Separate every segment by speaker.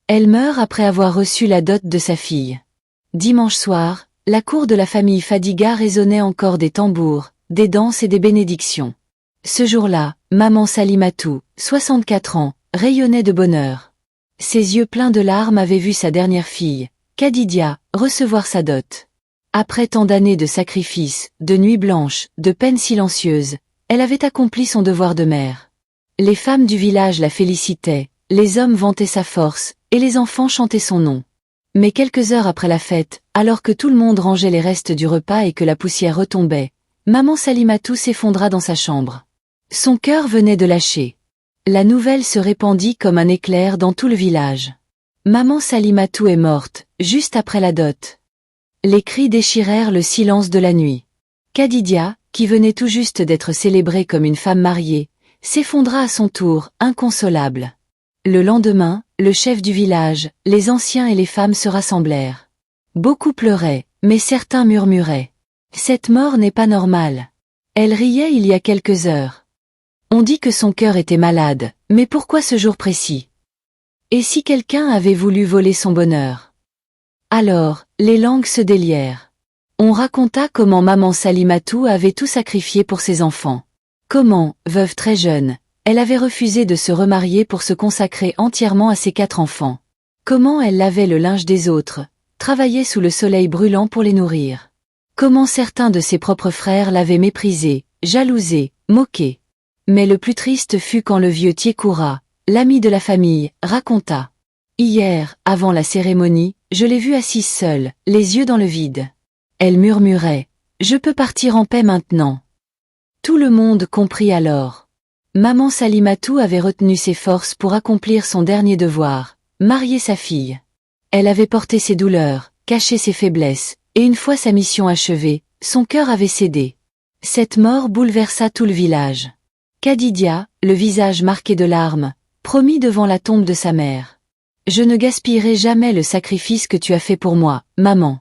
Speaker 1: Elle meurt après avoir reçu la dot de sa fille. Dimanche soir, la cour de la famille Fadiga résonnait encore des tambours, des danses et des bénédictions. Ce jour-là, maman Salimatou, 64 ans, rayonnait de bonheur. Ses yeux pleins de larmes avaient vu sa dernière fille, Khadidia, recevoir sa dot. Après tant d'années de sacrifices, de nuits blanches, de peines silencieuses, elle avait accompli son devoir de mère. Les femmes du village la félicitaient, les hommes vantaient sa force, et les enfants chantaient son nom. Mais quelques heures après la fête, alors que tout le monde rangeait les restes du repas et que la poussière retombait, maman Salimatou s'effondra dans sa chambre. Son cœur venait de lâcher. La nouvelle se répandit comme un éclair dans tout le village. Maman Salimatou est morte, juste après la dot. Les cris déchirèrent le silence de la nuit. Khadidia, qui venait tout juste d'être célébrée comme une femme mariée, s'effondra à son tour, inconsolable. Le lendemain, le chef du village, les anciens et les femmes se rassemblèrent. Beaucoup pleuraient, mais certains murmuraient. Cette mort n'est pas normale. Elle riait il y a quelques heures. On dit que son cœur était malade, mais pourquoi ce jour précis? Et si quelqu'un avait voulu voler son bonheur? Alors, les langues se délièrent. On raconta comment maman Salimatou avait tout sacrifié pour ses enfants. Comment, veuve très jeune, elle avait refusé de se remarier pour se consacrer entièrement à ses 4 enfants. Comment elle lavait le linge des autres, travaillait sous le soleil brûlant pour les nourrir. Comment certains de ses propres frères l'avaient méprisée, jalousée, moquée. Mais le plus triste fut quand le vieux Tiekoura, l'ami de la famille, raconta. Hier, avant la cérémonie, je l'ai vue assise seule, les yeux dans le vide. Elle murmurait, « Je peux partir en paix maintenant. » Tout le monde comprit alors. Maman Salimatou avait retenu ses forces pour accomplir son dernier devoir, marier sa fille. Elle avait porté ses douleurs, caché ses faiblesses, et une fois sa mission achevée, son cœur avait cédé. Cette mort bouleversa tout le village. Khadidia, le visage marqué de larmes, promit devant la tombe de sa mère. « Je ne gaspillerai jamais le sacrifice que tu as fait pour moi, maman.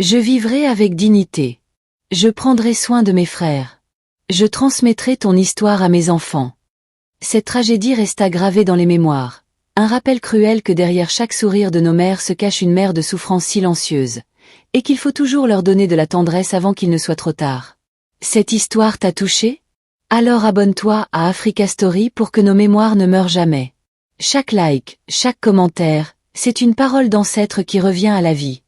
Speaker 1: Je vivrai avec dignité. Je prendrai soin de mes frères. Je transmettrai ton histoire à mes enfants. » Cette tragédie resta gravée dans les mémoires. Un rappel cruel que derrière chaque sourire de nos mères se cache une mer de souffrance silencieuse, et qu'il faut toujours leur donner de la tendresse avant qu'il ne soit trop tard. Cette histoire t'a touché? Alors abonne-toi à Africa Story pour que nos mémoires ne meurent jamais. Chaque like, chaque commentaire, c'est une parole d'ancêtre qui revient à la vie.